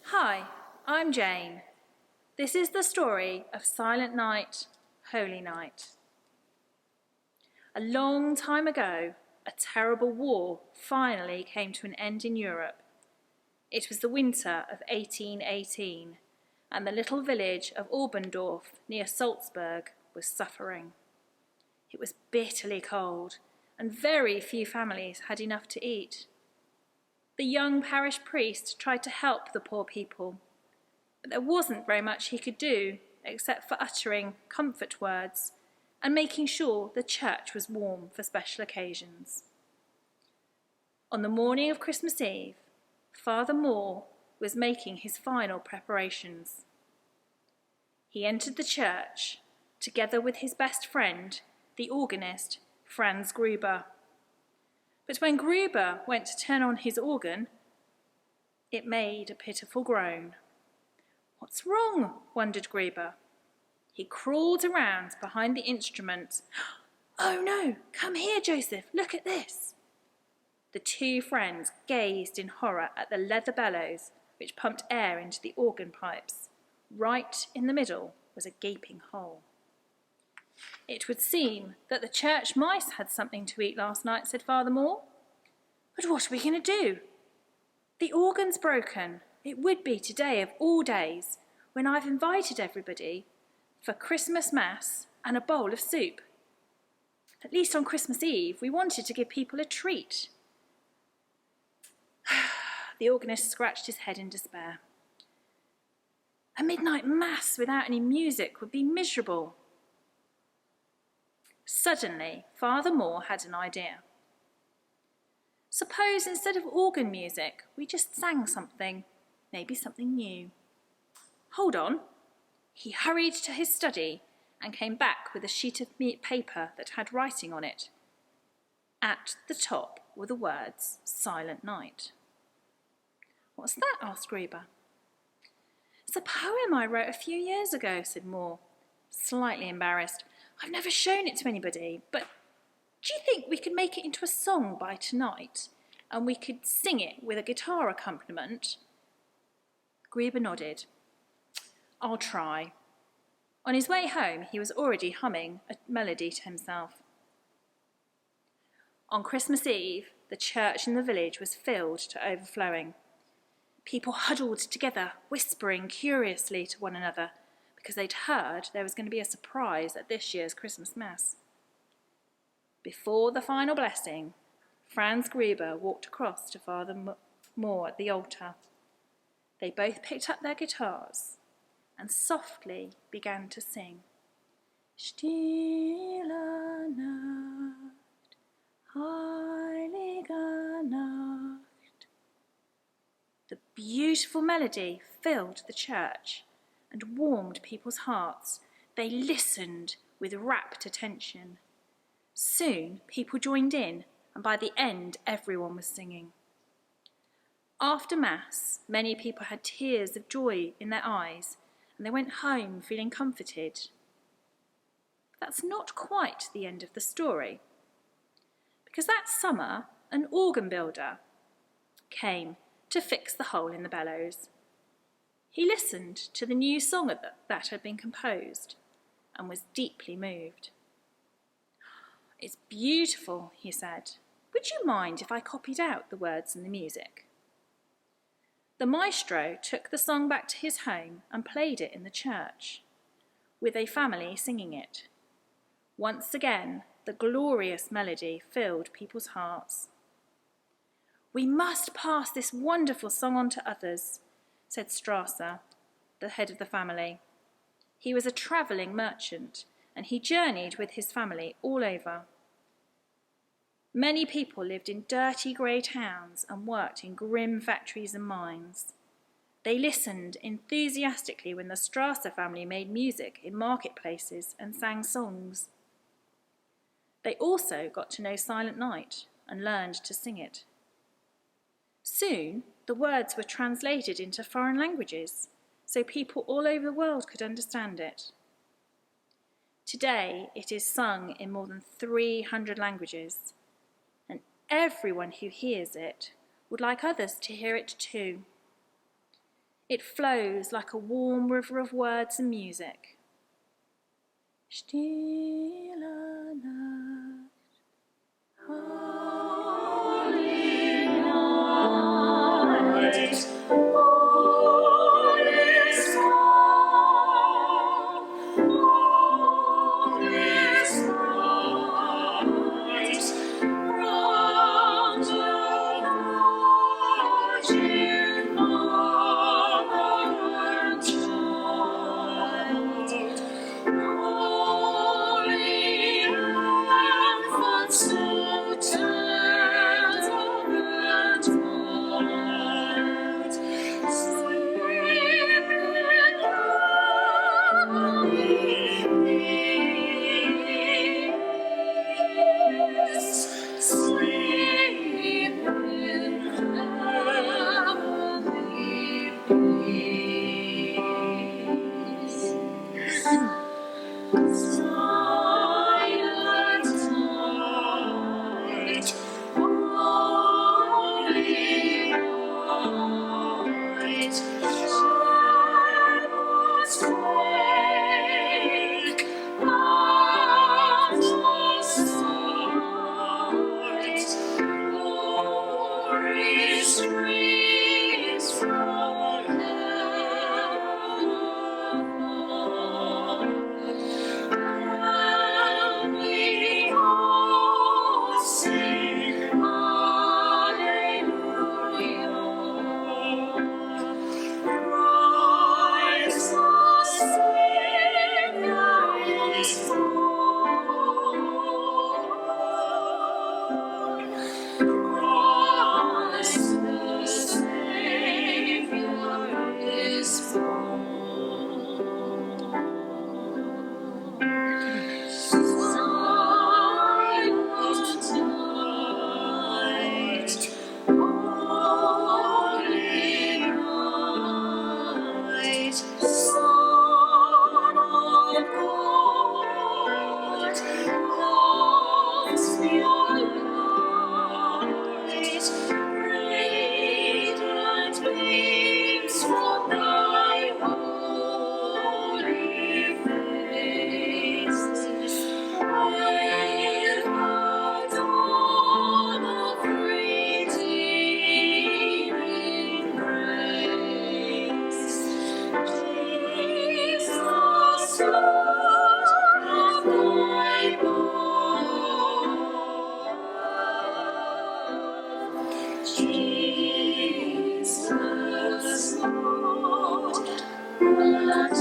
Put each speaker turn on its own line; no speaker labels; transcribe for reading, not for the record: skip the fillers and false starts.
Hi, I'm Jayne. This is the story of Silent Night, Holy Night. A long time ago, a terrible war finally came to an end in Europe. It was the winter of 1818, and the little village of Oberndorf near Salzburg was suffering. It was bitterly cold, and very few families had enough to eat. The young parish priest tried to help the poor people, but there wasn't very much he could do except for uttering comfort words and making sure the church was warm for special occasions. On the morning of Christmas Eve, Father Moore was making his final preparations. He entered the church together with his best friend, the organist, Franz Gruber. But when Gruber went to turn on his organ, it made a pitiful groan. "What's wrong?" wondered Gruber. He crawled around behind the instrument. "Oh no, come here, Joseph, look at this." The two friends gazed in horror at the leather bellows which pumped air into the organ pipes. Right in the middle was a gaping hole. "It would seem that the church mice had something to eat last night," said Father Moore. "But what are we going to do? The organ's broken. It would be today of all days, when I've invited everybody for Christmas Mass and a bowl of soup. At least on Christmas Eve, we wanted to give people a treat." The organist scratched his head in despair. "A midnight Mass without any music would be miserable." Suddenly, Father Moore had an idea. "Suppose instead of organ music, we just sang something, maybe something new." "Hold on." He hurried to his study and came back with a sheet of paper that had writing on it. At the top were the words, "Silent Night." "What's that?" asked Gruber. "It's a poem I wrote a few years ago," said Moore, slightly embarrassed. "I've never shown it to anybody, but do you think we could make it into a song by tonight, and we could sing it with a guitar accompaniment?" Gruber nodded. "I'll try." On his way home, he was already humming a melody to himself. On Christmas Eve, the church in the village was filled to overflowing. People huddled together, whispering curiously to one another, because they'd heard there was going to be a surprise at this year's Christmas Mass. Before the final blessing, Franz Gruber walked across to Father Moore at the altar. They both picked up their guitars and softly began to sing. "Stille Nacht, heilige Nacht." The beautiful melody filled the church and warmed people's hearts. They listened with rapt attention. Soon people joined in, and by the end everyone was singing. After Mass, many people had tears of joy in their eyes, and they went home feeling comforted. But that's not quite the end of the story, because that summer an organ builder came to fix the hole in the bellows. He listened to the new song that had been composed and was deeply moved. "It's beautiful," he said. "Would you mind if I copied out the words and the music?" The maestro took the song back to his home and played it in the church, with a family singing it. Once again, the glorious melody filled people's hearts. "We must pass this wonderful song on to others," said Strasser, the head of the family. He was a travelling merchant, and he journeyed with his family all over. Many people lived in dirty grey towns and worked in grim factories and mines. They listened enthusiastically when the Strasser family made music in marketplaces and sang songs. They also got to know Silent Night and learned to sing it. Soon, the words were translated into foreign languages, so people all over the world could understand it. Today, it is sung in more than 300 languages, everyone who hears it would like others to hear it too. It flows like a warm river of words and music. Stille Nacht, holy night, all is calm, all is bright, round about you, mother and child. Holy infant, so tender and mild, sleep in heavenly peace, sleep in heavenly peace. Silent night, holy night, shadows break at the sight, glory streams from heaven above. And we all sing Hallelujah. Christ the Savior is born. Christ the Savior is born. Silent night, holy night, Son of God, comes your light, radiant beams from thy holy face. With the dawn of redeeming grace, Jesus, Lord of thy love, Jesus, Lord, let